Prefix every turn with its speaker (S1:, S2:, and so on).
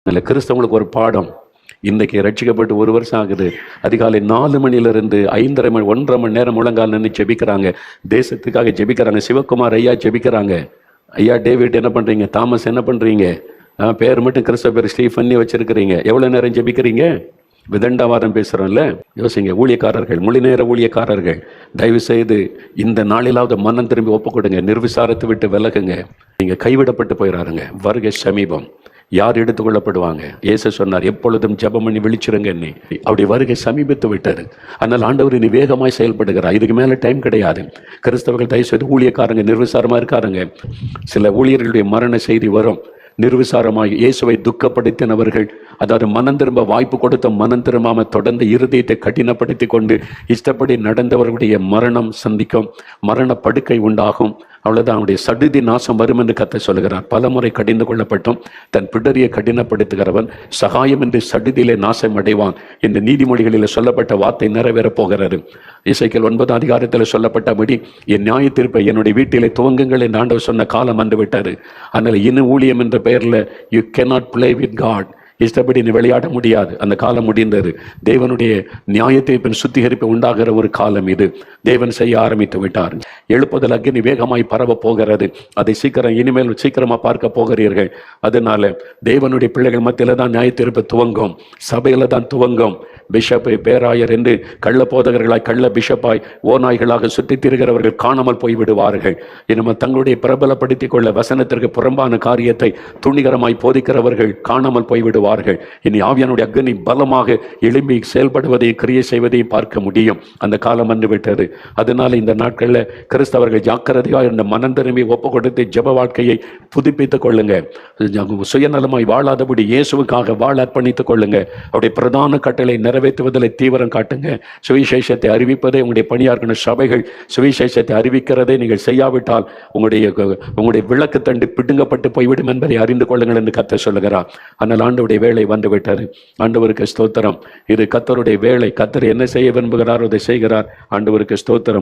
S1: அதில் கிறிஸ்தவங்களுக்கு ஒரு பாடம். இன்றைக்கி ரட்சிக்கப்பட்டு 1 வருஷம் ஆகுது. அதிகாலை 4 மணிலிருந்து 5:30 மணி 1.5 மணி நேரம் முழங்கால் நின்று ஜெபிக்கிறாங்க. தேசத்துக்காக ஜெபிக்கிறாங்க. சிவகுமார் ஐயா ஜெபிக்கிறாங்க. ஐயா டேவிட் என்ன பண்ணுறீங்க? தாமஸ் என்ன பண்ணுறீங்க? பேர் மட்டும் கிறிஸ்தவ பேர் ஸ்டீஃபன்னி வச்சிருக்கிறீங்க. எவ்வளோ நேரம் ஜெபிக்கிறீங்க? விதண்டாவாதம் பேசுகிறோம்ல. யோசிங்க. ஊழியக்காரர்கள், மொழி நேர ஊழியக்காரர்கள், தயவு செய்து இந்த நாளிலாவது மனம் திரும்பி ஒப்பு கொடுங்க. நிர்விசாரத்தை விட்டு விலகுங்க. நீங்கள் கைவிடப்பட்டு போயிடாருங்க. வருகை சமீபம். யார் எடுத்துக்கொள்ளப்படுவாங்க? இயேசு சொன்னார், எப்பொழுதும் ஜெபம் பண்ணி விழிச்சிருங்க. அப்படி வருகை சமீபித்து விட்டாரு. அதனால் ஆண்டவர் இனி வேகமாய் செயல்படுகிறார். இதுக்கு மேலே டைம் கிடையாது. கிறிஸ்தவர்கள் தயவு செய்து ஊழியக்காரங்க நிர்விசாரமாக இருக்காருங்க. சில ஊழியர்களுடைய மரண செய்தி வரும். நிர்விசாரமாக இயேசுவை துக்கப்படுத்தினவர்கள், அதாவது மனம் திரும்ப வாய்ப்பு கொடுத்த மனம் திரும்பாம தொடர்ந்து இருதயத்தை கடினப்படுத்தி கொண்டு இஷ்டப்படி நடந்தவர்களுடைய மரணம் சந்திக்கும். மரண படுக்கை உண்டாகும். அவ்வளோதான். அவனுடைய சடுதி நாசம் வரும் என்று கர்த்தர் சொல்கிறார். பல முறை கடிந்து கொள்ளப்பட்டும் தன் பிடரியை கடினப்படுத்துகிறவன் சகாயம் என்று சடுதியிலே நாசம் அடைவான். இந்த நீதிமொழிகளில் சொல்லப்பட்ட வார்த்தை நிறைவேறப் போகிறது. எசேக்கியேல் 9 அதிகாரத்தில் சொல்லப்பட்டபடி என் நியாய தீர்ப்பை என்னுடைய வீட்டிலே துவங்குங்கள் என்று ஆண்டவர் சொன்ன காலம் வந்து விட்டாரு. அதனால் இன்னும் ஊழியம் என்ற பெயரில் you cannot play with God. இஷ்டப்படி நீ விளையாட முடியாது. அந்த காலம் முடிந்தது. தேவனுடைய நியாயத்தை சுத்திகரிப்பு உண்டாகிற ஒரு காலம் இது. தேவன் செய்ய ஆரம்பித்து விட்டார். எழுப்புதல் அக்கினி வேகமாய் பரவ போகிறது. அதை இனிமேல் சீக்கிரமாக பார்க்க போகிறீர்கள். அதனால தேவனுடைய பிள்ளைகள் மத்தியில் தான் நியாய தீர்ப்பு துவங்கும். சபையில தான் துவங்கும். பிஷப்பை பேராயர் என்று கள்ள போதகர்களாய் கள்ள பிஷப்பாய் ஓநாய்களாக சுற்றி திரிகிறவர்கள் காணாமல் போய்விடுவார்கள். இனிமேல் தங்களுடைய பிரபலப்படுத்திக் கொள்ள வசனத்திற்கு புறம்பான காரியத்தை துணிகரமாய் போதிக்கிறவர்கள் காணாமல் போய்விடுவார்கள். இனி ஆவியானுடைய அக்னி பலமாக எழும்பி செயல்படுவதையும் கிரியை செய்வதையும் பார்க்க முடியும். அந்த காலம் வந்து விட்டது. அதனால இந்த நாட்களில் கிறிஸ்தவர்கள் ஜாக்கிரதையாக இந்த மனம் திரும்பி ஒப்பு கொடுத்து ஜெப வாழ்க்கையை புதுப்பித்துக் கொள்ளுங்க. சுயநலமாய் வாழாதபடி இயேசுவுக்காக வாழ அர்ப்பணித்துக் கொள்ளுங்க. அவருடைய பிரதான கட்டளை நிறைவேற்றுவதில் தீவிரம் காட்டுங்க. சுவிசேஷத்தை அறிவிப்பதை உங்களுடைய பணியாற்கிற சபைகள் சுவிசேஷத்தை அறிவிக்கிறதை நீங்கள் செய்யாவிட்டால் உங்களுடைய விளக்கு தண்டு பிடுங்கப்பட்டு போய்விடும் என்பதை அறிந்து கொள்ளுங்கள் என்று கர்த்தர் சொல்லுகிறார். ஆனால் ஆண்டவருடைய வேலை வந்து விட்டது. ஆண்டவருக்கு ஸ்தோத்திரம். இது கர்த்தருடைய வேலை. கர்த்தர் என்ன செய்ய விரும்புகிறாரோ அதை செய்கிறார். ஆண்டவருக்கு ஸ்தோத்திரம்.